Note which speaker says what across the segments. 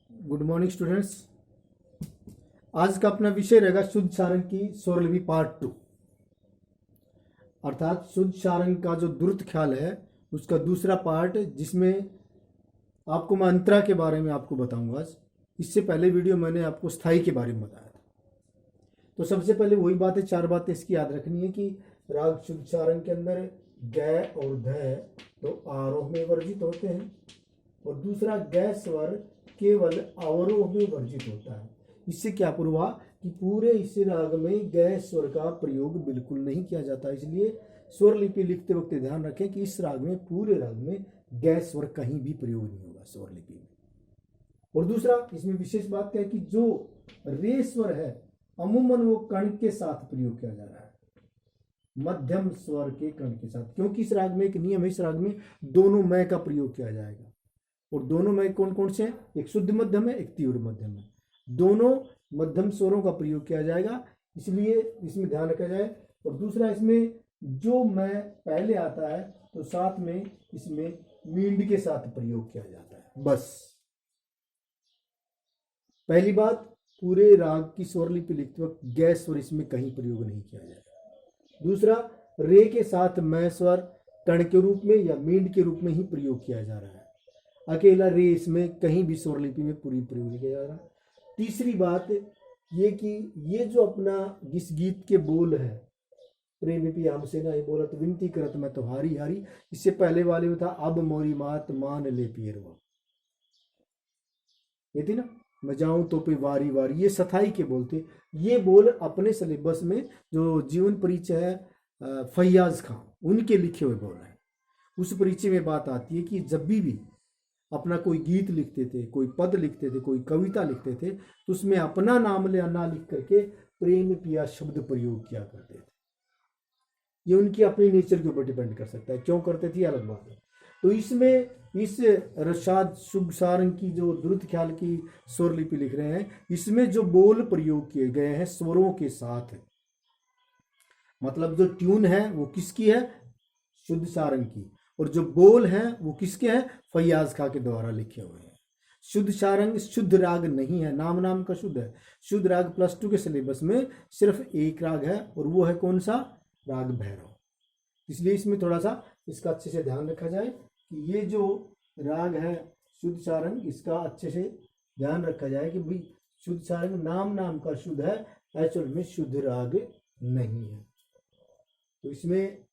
Speaker 1: Good morning students. आज का अपना विषय रहेगा शुद्ध सारंग की स्वरलिपि पार्ट 2, अर्थात शुद्ध सारंग का जो द्रुत ख्याल है उसका दूसरा पार्ट, जिसमें आपको मैं अंतरा के बारे में आपको बताऊंगा। आज इससे पहले वीडियो मैंने आपको स्थाई के बारे में बताया था। तो सबसे पहले वही बातें, 4 बातें इसकी याद रखनी है कि राग शुद्ध सारंग के अंदर ग और ध तो आरोह में वर्जित होते हैं, और दूसरा ग स्वर केवल अवरोह में वर्जित होता है। इससे क्या हुआ कि पूरे इस राग में ग स्वर का प्रयोग बिल्कुल नहीं किया जाता। इसलिए स्वर लिपि लिखते वक्त ध्यान रखें कि इस राग में, पूरे राग में ग स्वर कहीं भी प्रयोग नहीं होगा स्वर लिपि में। और दूसरा इसमें विशेष बात क्या है कि जो रे स्वर है अमूमन वो कण के साथ प्रयोग किया जा रहा है, मध्यम स्वर के कण के साथ, क्योंकि इस राग में एक नियम है, इस राग में दोनों मय का प्रयोग किया जाएगा। और दोनों मय कौन कौन से हैं? एक शुद्ध मध्यम है, एक तीव्र मध्यम है। दोनों मध्यम स्वरों का प्रयोग किया जाएगा, इसलिए इसमें ध्यान रखा जाए। और दूसरा, इसमें जो मय पहले आता है तो साथ में इसमें मींड के साथ प्रयोग किया जाता है। बस पहली बात, पूरे राग की स्वर लिपि लिखते वक्त ग स्वर इसमें कहीं प्रयोग नहीं किया जाएगा। दूसरा, रे के साथ मय स्वर कण के रूप में या मींड के रूप में ही प्रयोग किया जा रहा है। अकेला रे इसमें कहीं भी स्वर लिपि में पूरी प्रयोग नहीं किया जा रहा। तीसरी बात ये कि ये जो अपना इस गीत के बोल है, प्रेम पिया हमसे ना बोला तो विनती करत मैं तो हारी हारी, इससे पहले वाले में था अब मोरी मात मान ले पियरवा, ये थी ना, मैं जाऊं तो पे वारी वारी, ये सथाई के बोल थे। ये बोल अपने सिलेबस में जो जीवन परिचय है फैयाज खां उनके लिखे हुए बोल हैं। उस परिचय में बात आती है कि जब भी अपना कोई गीत लिखते थे, कोई पद लिखते थे, कोई कविता लिखते थे, तो उसमें अपना नाम ले ना लिख करके प्रेम पिया शब्द प्रयोग किया करते थे। ये उनकी अपनी नेचर के ऊपर डिपेंड कर सकता है, क्यों करते थे अलग बात है। तो इसमें इस रशाद शुभ सारंग की जो द्रुत ख्याल की स्वर लिपि लिख रहे हैं, इसमें जो बोल प्रयोग किए गए हैं स्वरों के साथ है, मतलब जो ट्यून है वो किसकी है? शुद्ध सारंग की, और जो बोल हैं वो किसके हैं? फैयाज खां के द्वारा लिखे हुए हैं। शुद्ध सारंग शुद्ध राग नहीं है, नाम नाम का शुद्ध है। शुद्ध राग +2 के सिलेबस में सिर्फ एक राग है, और वो है कौन सा? राग भैरव। इसलिए इसमें थोड़ा सा इसका अच्छे से ध्यान रखा जाए कि ये जो राग है शुद्ध सारंग, इसका अच्छे से ध्यान रखा जाए कि भाई शुद्ध सारंग नाम नाम का शुद्ध है, एक्चुअल में शुद्ध राग नहीं है। तो इसमें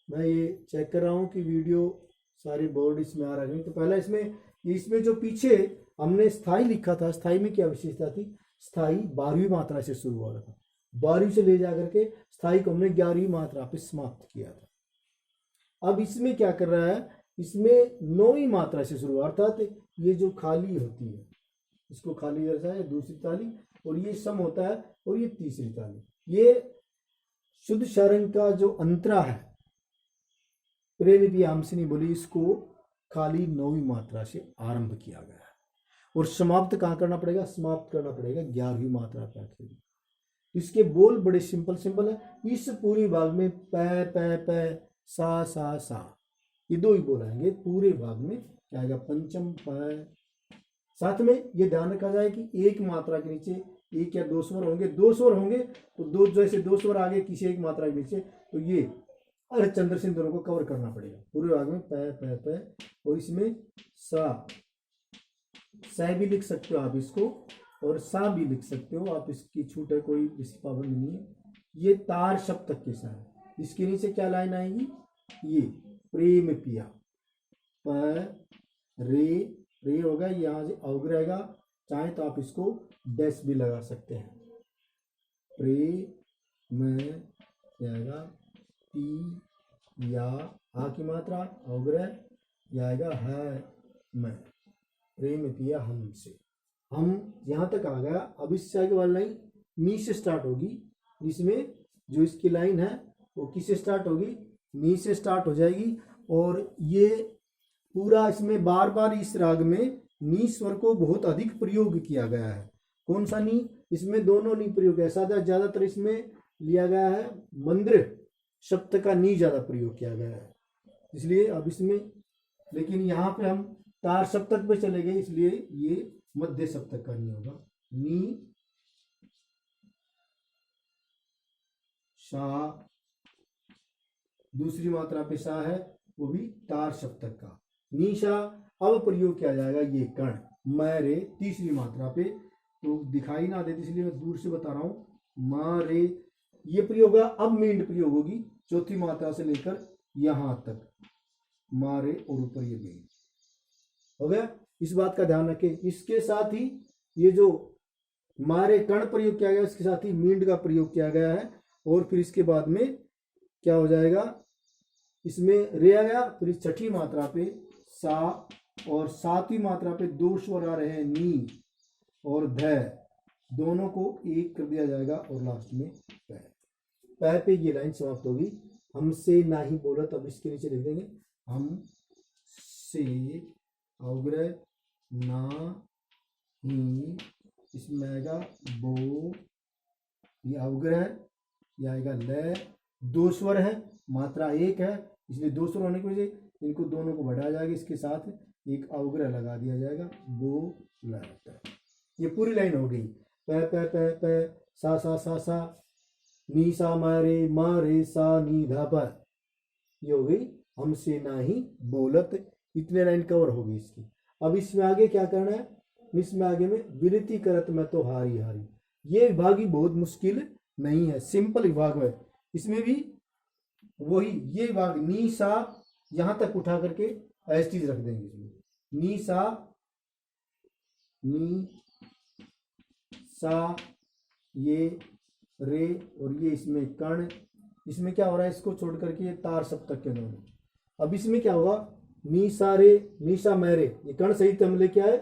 Speaker 1: मैं ये चेक कर रहा हूँ कि वीडियो सारे बोर्ड इसमें आ रहे हैं। तो पहला इसमें जो पीछे हमने स्थाई लिखा था, स्थाई में क्या विशेषता थी? स्थाई 12वीं मात्रा से शुरू हो रहा था, 12वीं से ले जाकर के स्थाई को हमने 11वीं मात्रा पे समाप्त किया था। अब इसमें क्या कर रहा है? इसमें 9वीं मात्रा से शुरू, अर्थात ये जो खाली होती है इसको खाली जैसा है, दूसरी ताली, और ये सम होता है, और ये तीसरी ताली। ये शुद्ध सारंग का जो अंतरा है, प्रेम पिया हमसे नहीं बोली, इसको खाली 9वीं मात्रा से आरंभ किया गया है, और समाप्त कहाँ करना पड़ेगा? समाप्त करना पड़ेगा 11वीं मात्रा पे आखिर। इसके बोल बड़े सिंपल है। इस पूरी भाग में पै पै पै सा सा सा, ये 2 ही बोल आएंगे। पूरे भाग में क्या आएगा? पंचम पै। साथ में ये ध्यान रखा जाए कि एक मात्रा के नीचे एक या 2 स्वर होंगे, 2 स्वर होंगे तो 2, जैसे 2 स्वर आगे किसी एक मात्रा के नीचे, तो ये अर्धचंद्र सिंह दोनों को कवर करना पड़ेगा पूरे भाग में। पै पै पै, और इसमें सा भी लिख सकते हो आप इसको, और सा भी लिख सकते हो आप, इसकी छूट है, कोई इसकी पाबंदी नहीं है। ये तार शब्द तक के सा है। इसके नीचे क्या लाइन आएगी? ये प्रेम पिया, प रे होगा, यहाँ से अवग रहेगा, चाहे तो आप इसको डैश भी लगा सकते हैं। में आएगा पी या आ की मात्रा अवग्रह, यह आएगा है मैं, प्रेम पिया हमसे। हम यहाँ तक आ गया। अब इससे आगे वाली लाइन मी से स्टार्ट होगी। इसमें जो इसकी लाइन है वो किससे स्टार्ट होगी? मी से स्टार्ट हो जाएगी। और ये पूरा इसमें बार बार इस राग में नी स्वर को बहुत अधिक प्रयोग किया गया है। कौन सा नी? इसमें दोनों नी प्रयोग है। ज्यादातर इसमें लिया गया है मंद्र शब्द का नी ज्यादा प्रयोग किया गया है, इसलिए अब इसमें, लेकिन यहाँ पे हम तार सप्तक पे चले गए, इसलिए ये मध्य सप्तक का नहीं होगा। नी सा, दूसरी मात्रा पे सा है, वो भी तार सप्तक का। नीशा अब प्रयोग किया जाएगा ये कर्ण, मैं रे तीसरी मात्रा पे, तो दिखाई ना देती इसलिए मैं दूर से बता रहा हूं। माँ रे ये प्रयोग है, अब मींड प्रयोग होगी चौथी मात्रा से लेकर यहां तक, मारे और ऊपर ये मींड हो गया। इस बात का ध्यान रखें। इसके साथ ही ये जो मारे कर्ण प्रयोग किया गया, इसके साथ ही मींड का प्रयोग किया गया है। और फिर इसके बाद में क्या हो जाएगा, इसमें रे आ गया, फिर इस छठी मात्रा पे सा, और सातवीं मात्रा पे दो स्वर आ रहे हैं नी और ध, दोनों को एक कर दिया जाएगा और लास्ट में पै। पै पे ये लाइन समाप्त होगी। हमसे ना ही बोलत, अब इसके नीचे लिख देंगे हम से अवग्रह ना ही, इसमें आएगा बो, ये अवग्रह, ये आएगा ल, दो स्वर है, मात्रा एक है, इसलिए दो स्वर होने की वजह से इनको दोनों को बढ़ाया जाएगा, इसके साथ एक अवग्रह लगा दिया जाएगा, बो ल। ये पूरी लाइन हो गई। प प प प सा सा सा सा, नी सा मारे सा नी धा प, ये हो गई हमसे ना ही बोलत। इतने लाइन कवर हो गई इसकी। अब इसमें आगे क्या करना है, इसमें आगे में विनती करत मैं तो हारी हारी, ये विभाग ही बहुत मुश्किल नहीं है, सिंपल विभाग है। इसमें भी वही ये विभाग नी सा यहां तक उठा करके एज चीज रख देंगे इसमें, नी सा ये रे, और ये इसमें कर्ण, इसमें क्या हो रहा है, इसको छोड़ करके ये तार सप्तक के दोनों। अब इसमें क्या होगा, नी सा रे, नी सा मैरे, ये कर्ण सहित हम लेके आए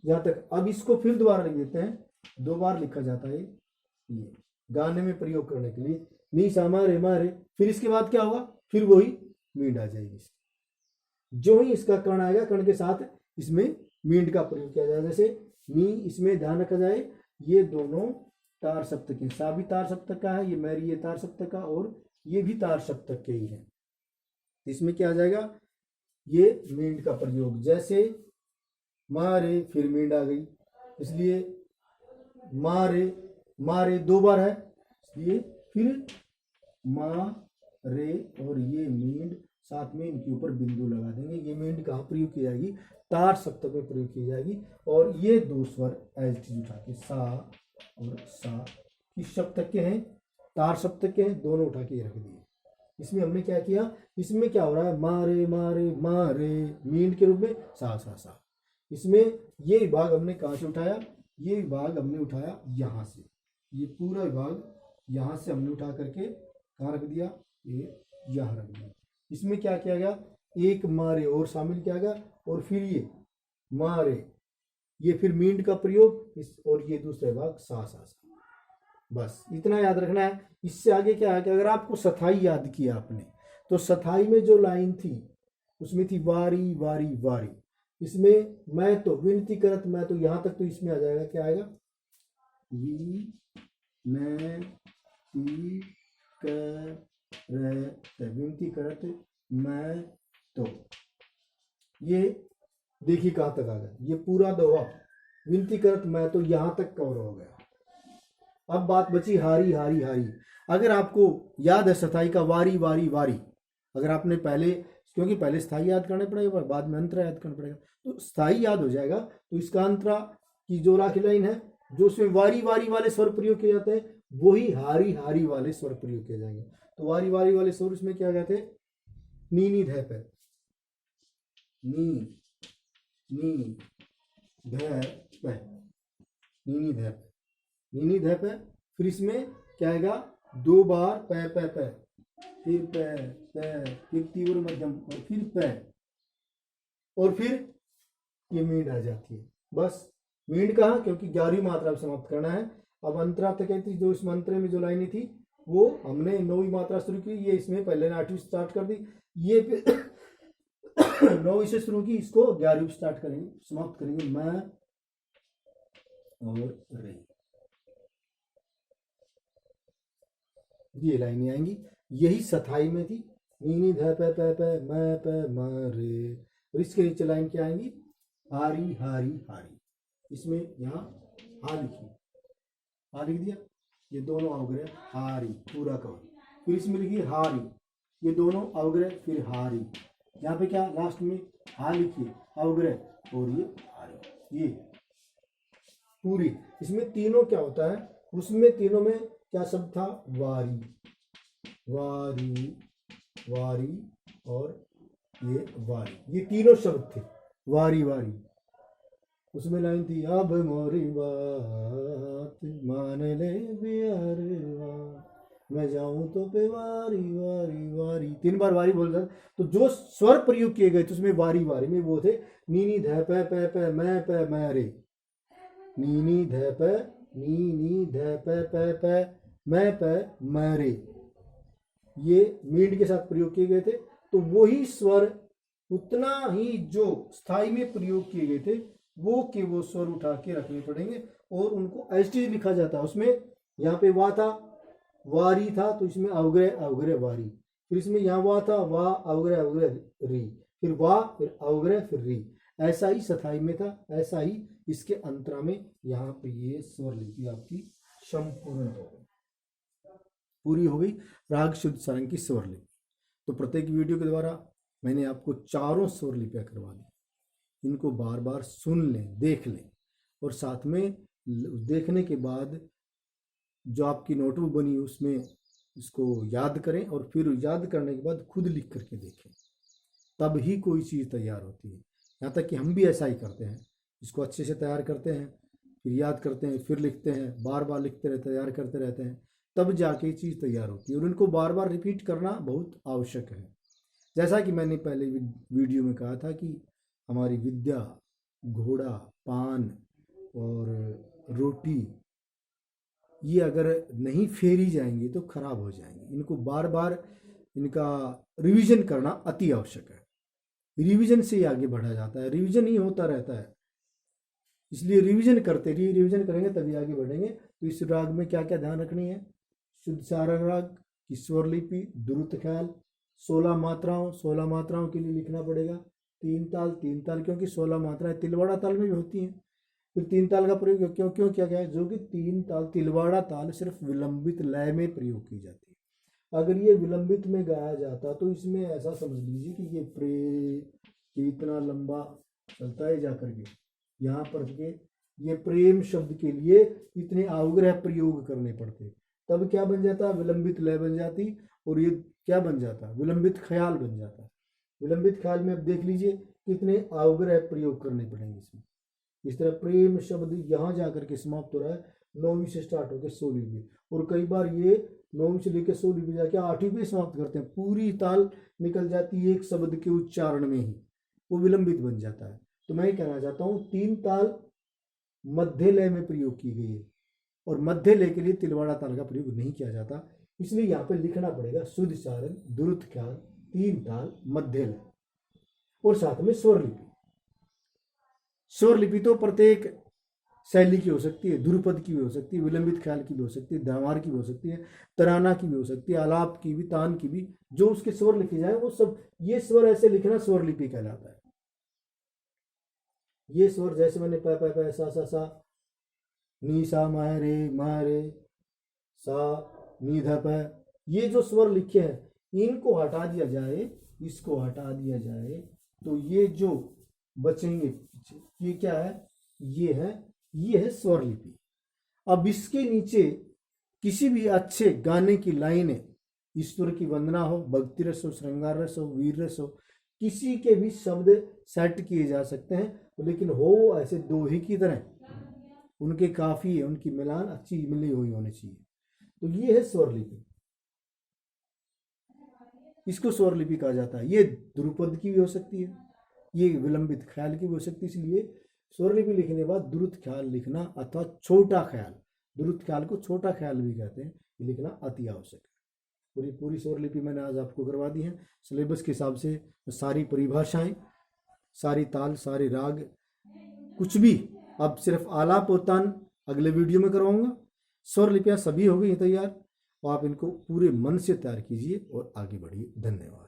Speaker 1: यहां तक। अब इसको फिर दोबारा लिख देते हैं, दो बार लिखा जाता है ये गाने में प्रयोग करने के लिए, नी सा मारे मारे, फिर इसके बाद क्या होगा, फिर वही मींड आ जाएगी। जो ही इसका कर्ण आएगा, कर्ण के साथ इसमें मींड का प्रयोग किया जाएगा। जैसे नी, इसमें ध्यान रखा जाए ये दोनों तार सप्तक के, सा भी तार सप्तक का है, ये मैरी ये तार सप्तक का, और ये भी तार सप्तक के ही है। इसमें क्या आ जाएगा, ये मींड का प्रयोग, जैसे मारे फिर मींड आ गई, इसलिए मारे मारे दो बार है, इसलिए फिर मा रे, और ये मींड साथ में इनके ऊपर बिंदु लगा देंगे। ये मींड कहाँ प्रयोग की जाएगी, तार सप्तक में प्रयोग की जाएगी। और ये दो स्वर एज टी उठा के सा और सा किस सप्तक के हैं, तार सप्तक के हैं, दोनों उठा के रख दिए। इसमें हमने क्या किया, इसमें क्या हो रहा है, मारे मारे मारे मींड के रूप में सा सा सा। इसमें ये विभाग हमने कहाँ से उठाया, ये विभाग हमने उठाया यहाँ से, ये पूरा विभाग यहाँ से हमने उठा करके कहाँ रख दिया, ये यहाँ रख दिया। इसमें क्या किया गया, एक मारे और शामिल किया गया, और फिर ये मारे, ये फिर मींड का प्रयोग इस, और ये दूसरा भाग सा सा सा। बस इतना याद रखना है। इससे आगे क्या है कि अगर आपको सथाई याद किया आपने, तो सथाई में जो लाइन थी उसमें थी वारी वारी वारी, इसमें मैं तो विनती करत मैं तो, यहां तक तो इसमें आ जाएगा, क्या आएगा, विनती करत मैं तो, ये देखिए कहां तक आ गया, ये पूरा दोहा विनती करत मैं तो यहां तक कवर हो गया। अब बात बची हारी हारी हारी। अगर आपको याद है सथाई का वारी वारी वारी, अगर आपने पहले, क्योंकि पहले स्थाई याद करना पड़ेगा बाद में अंतरा याद करना पड़ेगा, तो स्थाई याद हो जाएगा, तो इसका अंतरा की जो राखी लाइन है, जो उसमें वारी वारी वाले स्वर प्रयोग किए जाते हैं, वही हारी हारी वाले स्वर प्रयोग किए जाएंगे। तो वारी वारी वाले स्वर उसमें क्या कहते हैं, नी नी ध पे, नी नी ध पे, नीनी ध पे, नीनी ध पे। फिर इसमें क्या आएगा, दो बार पै पै पै, फिर पै पै, फिर तीव्र मध्यम, और फिर पै, और फिर ये मींड आ जाती है। बस मींड कहाँ, क्योंकि 11वीं मात्रा में समाप्त करना है। अब अंतरा तक कहती, जो इस मंत्र में जो लाइनें थी वो हमने 9वीं मात्रा शुरू की, ये इसमें पहले 8वीं स्टार्ट कर दी, ये फिर 9वीं से शुरू की, इसको 11वीं स्टार्ट करेंगे, समाप्त करेंगे, मैं और रे, ये लाइनें आएंगी। यही सथाई में थी, नीनी ध पे पे पे मैं पे म रे, और इसके नीचे लाइन क्या आएंगी, हारी हारी हारी, इसमें यहाँ हा लिखिए, हा लिख दिया, ये दोनों अवग्रह हारी पूरा कवर। फिर इसमें लिखिए हारी, ये दोनों अवग्रह फिर हारी, यहाँ पे क्या लास्ट में हा लिखिए अवग्रह और ये हारी, ये पूरी। इसमें तीनों क्या होता है, उसमें तीनों में क्या शब्द था, वारी वारी वारी और ये वारी, ये तीनों शब्द थे वारी वारी। उसमें लाइन थी, अब मोरी बात मान ले बिहारवा, मैं जाऊं तो पे वारी वारी वारी, 3 बार वारी बोल रहा। तो जो स्वर प्रयोग किए गए थे उसमें वारी वारी में वो थे नी ध पे मैं पे मैं रे, नी ध पे नी ध पे मैं पे मैं रे, ये मींड के साथ प्रयोग किए गए थे। तो वही स्वर उतना ही जो स्थाई में प्रयोग किए गए थे वो के वो स्वर उठा के रखने पड़ेंगे और उनको एस टी लिखा जाता है। उसमें यहाँ पे वा था, वारी था, तो इसमें अवग्रह अवग्रह वारी, फिर इसमें यहाँ वा था, वा अवग्रह अवग्रह री, फिर वा फिर अवग्रह फिर री, ऐसा ही स्थाई में था, ऐसा ही इसके अंतरा में यहाँ पे ये स्वर लिपि आपकी संपूर्ण हो गई, पूरी हो गई राग शुद्ध सारंग की स्वर लिपि। तो प्रत्येक वीडियो के द्वारा मैंने आपको चारों स्वर लिपियां करवा दी, इनको बार बार सुन लें, देख लें, और साथ में देखने के बाद जो आपकी नोटबुक बनी उसमें इसको याद करें, और फिर याद करने के बाद खुद लिख करके देखें, तब ही कोई चीज़ तैयार होती है। यहाँ तक कि हम भी ऐसा ही करते हैं, इसको अच्छे से तैयार करते हैं, फिर याद करते हैं, फिर लिखते हैं, बार बार लिखते रहते, तैयार करते रहते हैं, तब जाके चीज़ तैयार होती है। और इनको बार बार रिपीट करना बहुत आवश्यक है। जैसा कि मैंने पहले वीडियो में कहा था कि हमारी विद्या, घोड़ा, पान और रोटी ये अगर नहीं फेरी जाएंगी तो खराब हो जाएंगी। इनको बार बार इनका रिवीजन करना अति आवश्यक है। रिवीजन से ही आगे बढ़ा जाता है, रिवीजन ही होता रहता है, इसलिए रिवीजन करते रहिए, रिवीजन करेंगे तभी आगे बढ़ेंगे। तो इस राग में क्या क्या ध्यान रखनी है, शुद्ध सारंग राग की स्वर लिपि, द्रुत ख्याल, 16 मात्राओं, 16 मात्राओं के लिए लिखना पड़ेगा, 3 ताल, 3 ताल, क्योंकि 16 मात्राएं तिलवाड़ा ताल में भी होती हैं। फिर 3 ताल का प्रयोग क्यों क्यों किया गया है, जो कि 3 ताल तिलवाड़ा ताल सिर्फ विलंबित लय में प्रयोग की जाती है। अगर ये विलंबित में गाया जाता तो इसमें ऐसा समझ लीजिए कि ये प्रे इतना लंबा चलता है जाकर के यहाँ पर के ये प्रेम शब्द के लिए इतने अवग्रह प्रयोग करने पड़ते, तब क्या बन जाता, विलंबित लय बन जाती, और ये क्या बन जाता, विलंबित ख्याल बन जाता। विलंबित ख्याल में अब देख लीजिए कितने अवग्रह प्रयोग करने पड़ेंगे इसमें। इस तरह प्रेम शब्द यहाँ जाकर के समाप्त हो रहा है 9वीं से स्टार्ट होकर 16वीं में, और कई बार ये 9वीं से लेकर 16वीं में जाके 8वीं पे समाप्त करते हैं, पूरी ताल निकल जाती है एक शब्द के उच्चारण में ही, वो विलंबित बन जाता है। तो मैं ये कहना चाहता हूँ 3 ताल मध्य लय में प्रयोग की गई है, और मध्य लय के लिए तिलवाड़ा ताल का प्रयोग नहीं किया जाता, इसलिए यहाँ पे लिखना पड़ेगा शुद्ध सारंग, द्रुत ख्याल, 3 ताल, मध्य लय, और साथ में स्वर लिपि। स्वर लिपि तो प्रत्येक शैली की हो सकती है, ध्रुपद की भी हो सकती है, विलंबित ख्याल की भी हो सकती है, दामार की भी हो सकती है, तराना की भी हो सकती है, आलाप की भी, तान की भी, जो उसके स्वर लिखे जाए वो सब, ये स्वर ऐसे लिखना स्वर लिपि कहलाता है। ये स्वर जैसे मैंने पै पै पै सा नी सा मारे सा नी ध पै, ये जो स्वर लिखे हैं इनको हटा दिया जाए, इसको हटा दिया जाए, तो ये जो बचेंगे ये क्या है, ये है स्वर लिपि। अब इसके नीचे किसी भी अच्छे गाने की लाइनें, ईश्वर की वंदना हो, भक्ति रस हो, श्रृंगार रस हो, वीर रस हो, किसी के भी शब्द सेट किए जा सकते हैं, लेकिन हो ऐसे दोहे की तरह, उनके काफी है, उनकी मिलान अच्छी मिली हुई होनी चाहिए। तो ये है स्वर लिपि, इसको स्वर लिपि कहा जाता है। ये ध्रुपद की भी हो सकती है, ये विलंबित ख्याल की भी हो सकती है, इसलिए स्वर लिपि लिखने के बाद द्रुत ख्याल लिखना अथवा छोटा ख्याल, द्रुत ख्याल को छोटा ख्याल भी कहते हैं, ये लिखना अति आवश्यक है। पूरी स्वर लिपि मैंने आज आपको करवा दी है सिलेबस के हिसाब से, सारी परिभाषाएं, सारी ताल, सारे राग, कुछ भी, अब सिर्फ आलाप और तान अगले वीडियो में करवाऊंगा। स्वर लिपियां सभी हो गई तैयार, और आप इनको पूरे मन से तैयार कीजिए और आगे बढ़िए। धन्यवाद।